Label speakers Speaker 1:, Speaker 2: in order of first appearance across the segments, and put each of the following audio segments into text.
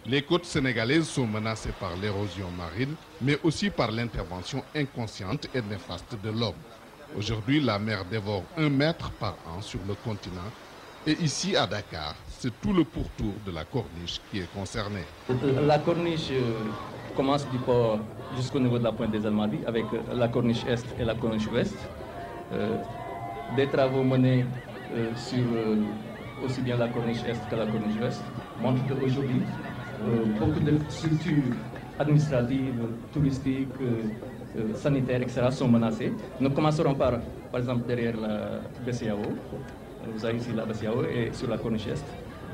Speaker 1: Les côtes sénégalaises sont menacées par l'érosion marine, mais aussi par l'intervention inconsciente et néfaste de l'homme. Aujourd'hui, la mer dévore 1 mètre par an sur le continent. Et ici, à Dakar, c'est tout le pourtour de la corniche qui est concerné.
Speaker 2: La corniche commence du port jusqu'au niveau de la pointe des Almadies, avec la corniche est et la corniche ouest. Des travaux menés sur aussi bien la corniche est que la corniche ouest montrent qu'aujourd'hui, beaucoup de structures administratives, touristiques, sanitaires, etc. sont menacées. Nous commencerons par exemple, derrière la BCAO. Vous avez ici la BCAO et sur la corniche est,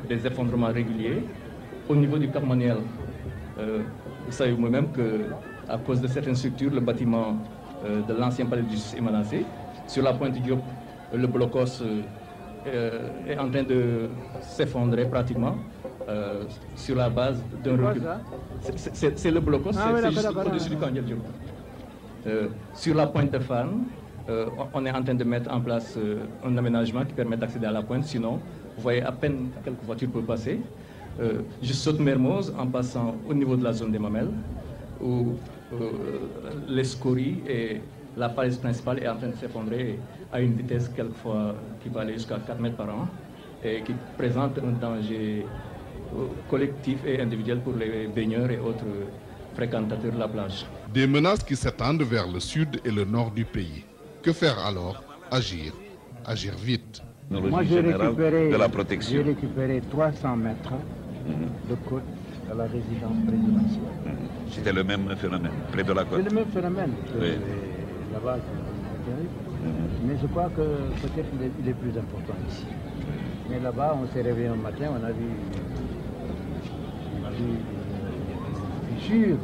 Speaker 2: des effondrements réguliers. Au niveau du Cap Manuel, vous savez vous-même qu'à cause de certaines structures, le bâtiment de l'ancien palais de justice est menacé. Sur la pointe du Diop, le blocos est en train de s'effondrer pratiquement sur la base d'un recul. C'est le blocos, c'est juste au-dessus du Kandjel Diop. Sur la pointe de Fann, on est en train de mettre en place un aménagement qui permet d'accéder à la pointe. Sinon, vous voyez à peine quelques voitures peuvent passer. Je saute Mermoz en passant au niveau de la zone des Mamelles, où les scories et la falaise principale est en train de s'effondrer à une vitesse quelquefois qui va aller jusqu'à 4 mètres par an et qui présente un danger collectif et individuel pour les baigneurs et autres fréquentateurs de la plage.
Speaker 1: Des menaces qui s'étendent vers le sud et le nord du pays. Que faire alors? Agir. Agir vite.
Speaker 3: Moi, j'ai récupéré 300 mètres de côte à la résidence présidentielle.
Speaker 4: C'était le même phénomène, près de la côte.
Speaker 3: C'est le même phénomène. Oui. Là-bas, c'est terrible. Mais je crois que peut-être il est plus important ici. Mais là-bas, on s'est réveillé un matin, on a vu une fissure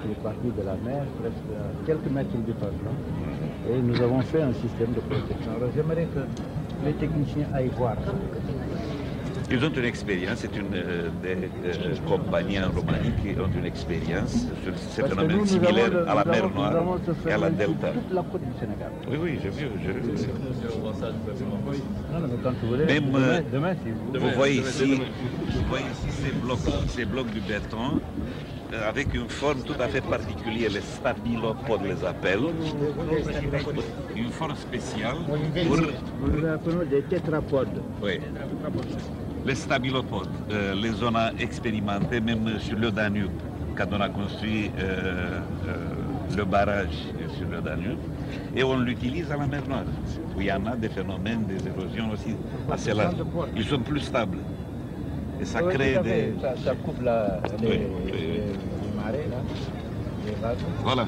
Speaker 3: qui est partie de la mer, presque à quelques mètres du pavillon. Et nous avons fait un système de protection. Alors j'aimerais que les techniciens aillent voir ça.
Speaker 4: Ils ont une expérience, c'est des compagnies en Roumanie qui ont une expérience sur ces phénomènes similaires à la mer Noire et à la Delta.
Speaker 3: Toute la côte du Sénégal.
Speaker 4: Oui, j'ai vu.
Speaker 3: Même demain, si
Speaker 4: vous voyez ici ces blocs du béton avec une forme tout à fait particulière, les stabilopodes les appellent. Une forme spéciale pour...
Speaker 3: Nous les appelons des tétrapodes.
Speaker 4: Oui. Les stabilopodes, les on a expérimenté même sur le Danube, quand on a construit le barrage sur le Danube, et on l'utilise à la mer Noire, où il y en a des phénomènes, des érosions aussi assez larges. Ils sont plus stables. Et ça crée des...
Speaker 3: Ça coupe les marées, là, les vagues.
Speaker 4: Voilà.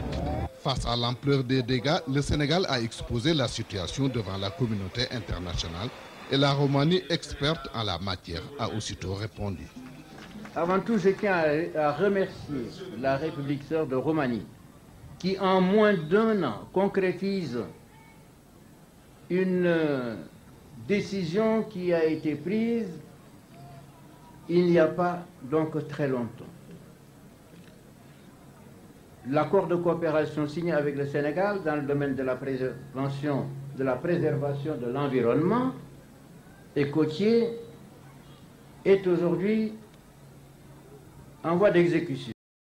Speaker 1: Face à l'ampleur des dégâts, le Sénégal a exposé la situation devant la communauté internationale et la Roumanie, experte en la matière, a aussitôt répondu.
Speaker 5: Avant tout, je tiens à remercier la République sœur de Roumanie qui, en moins d'1 an, concrétise une décision qui a été prise il n'y a pas donc très longtemps. L'accord de coopération signé avec le Sénégal dans le domaine de la préservation de l'environnement et côtier est aujourd'hui en voie d'exécution.